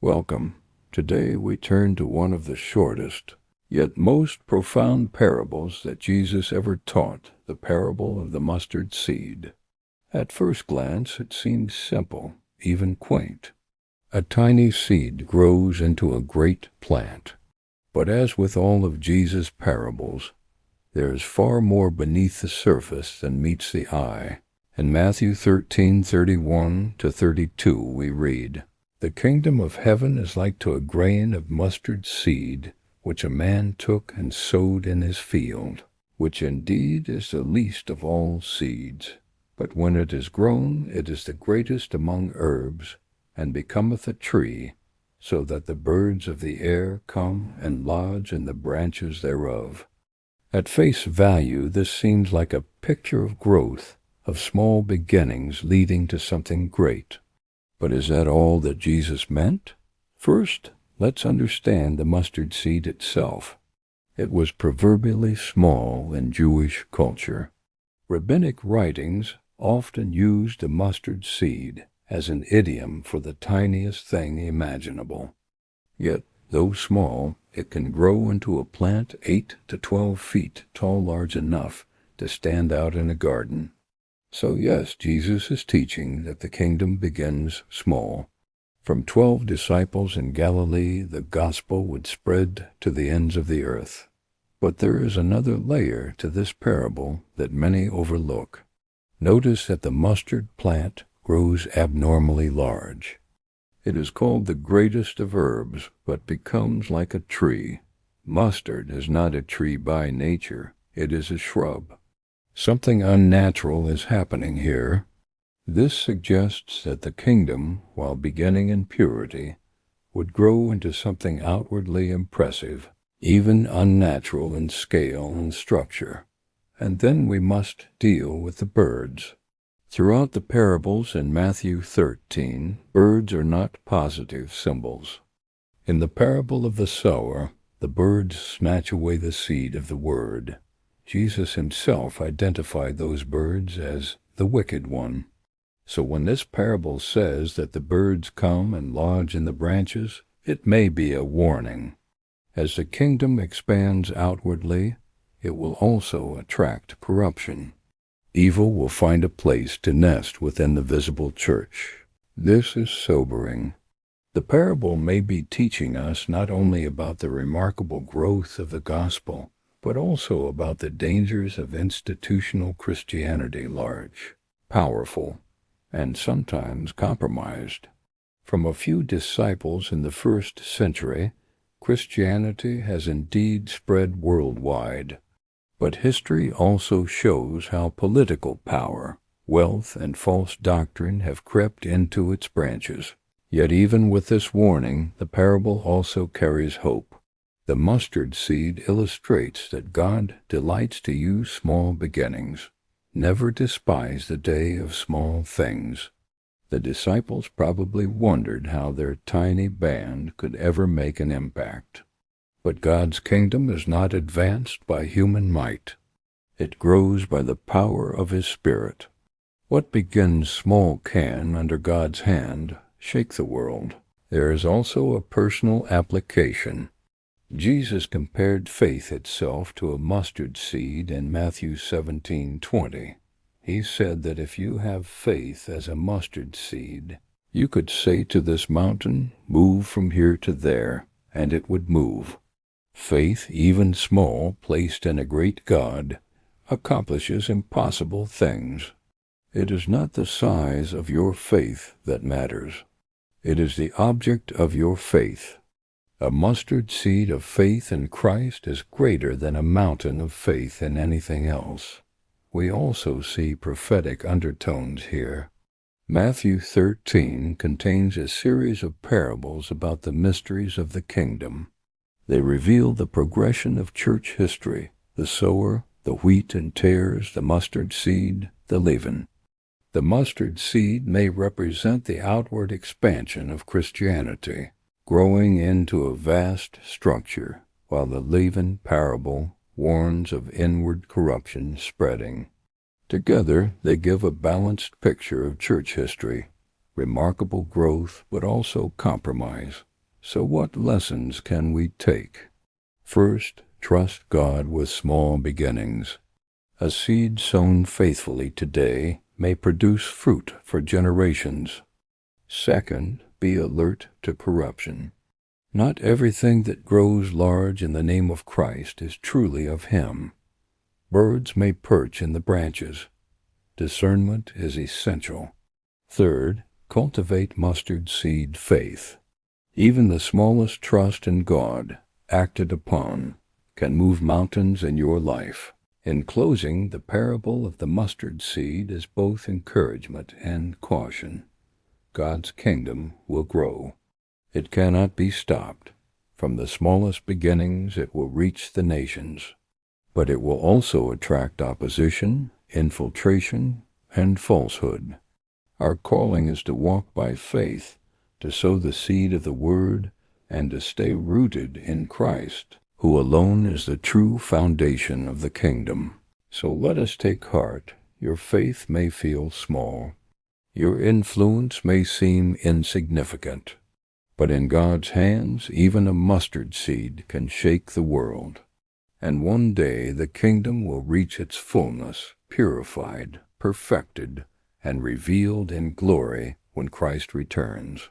Welcome. Today we turn to one of the shortest, yet most profound parables that Jesus ever taught, the parable of the mustard seed. At first glance it seems simple, even quaint. A tiny seed grows into a great plant. But as with all of Jesus' parables, there is far more beneath the surface than meets the eye. In Matthew 13:31-32 we read, "The kingdom of heaven is like to a grain of mustard seed, which a man took and sowed in his field, which indeed is the least of all seeds. But when it is grown, it is the greatest among herbs, and becometh a tree, so that the birds of the air come and lodge in the branches thereof." At face value, this seems like a picture of growth, of small beginnings leading to something great. But is that all that Jesus meant? First, let's understand the mustard seed itself. It was proverbially small in Jewish culture. Rabbinic writings often used the mustard seed as an idiom for the tiniest thing imaginable. Yet, though small, it can grow into a plant 8 to 12 feet tall, large enough to stand out in a garden. So yes, Jesus is teaching that the kingdom begins small. From 12 disciples in Galilee, the gospel would spread to the ends of the earth. But there is another layer to this parable that many overlook. Notice that the mustard plant grows abnormally large. It is called the greatest of herbs, but becomes like a tree. Mustard is not a tree by nature, it is a shrub. Something unnatural is happening here. This suggests that the kingdom, while beginning in purity, would grow into something outwardly impressive, even unnatural in scale and structure. And then we must deal with the birds. Throughout the parables in Matthew 13, birds are not positive symbols. In the parable of the sower, the birds snatch away the seed of the word. Jesus himself identified those birds as the wicked one. So when this parable says that the birds come and lodge in the branches, it may be a warning. As the kingdom expands outwardly, it will also attract corruption. Evil will find a place to nest within the visible church. This is sobering. The parable may be teaching us not only about the remarkable growth of the gospel, but also about the dangers of institutional Christianity, large, powerful, and sometimes compromised. From a few disciples in the first century, Christianity has indeed spread worldwide. But history also shows how political power, wealth, and false doctrine have crept into its branches. Yet even with this warning, the parable also carries hope. The mustard seed illustrates that God delights to use small beginnings. Never despise the day of small things. The disciples probably wondered how their tiny band could ever make an impact. But God's kingdom is not advanced by human might. It grows by the power of His Spirit. What begins small can, under God's hand, shake the world. There is also a personal application. Jesus compared faith itself to a mustard seed in Matthew 17:20. He said that if you have faith as a mustard seed, you could say to this mountain, "Move from here to there," and it would move. Faith, even small, placed in a great God, accomplishes impossible things. It is not the size of your faith that matters. It is the object of your faith. A mustard seed of faith in Christ is greater than a mountain of faith in anything else. We also see prophetic undertones here. Matthew 13 contains a series of parables about the mysteries of the kingdom. They reveal the progression of church history, the sower, the wheat and tares, the mustard seed, the leaven. The mustard seed may represent the outward expansion of Christianity, growing into a vast structure, while the leaven parable warns of inward corruption spreading. Together, they give a balanced picture of church history, remarkable growth, but also compromise. So what lessons can we take? First, trust God with small beginnings. A seed sown faithfully today may produce fruit for generations. Second, be alert to corruption. Not everything that grows large in the name of Christ is truly of Him. Birds may perch in the branches. Discernment is essential. Third, cultivate mustard seed faith. Even the smallest trust in God, acted upon, can move mountains in your life. In closing, the parable of the mustard seed is both encouragement and caution. God's kingdom will grow. It cannot be stopped. From the smallest beginnings it will reach the nations. But it will also attract opposition, infiltration, and falsehood. Our calling is to walk by faith, to sow the seed of the Word, and to stay rooted in Christ, who alone is the true foundation of the kingdom. So let us take heart. Your faith may feel small. Your influence may seem insignificant. But in God's hands, even a mustard seed can shake the world. And one day the kingdom will reach its fullness, purified, perfected, and revealed in glory when Christ returns.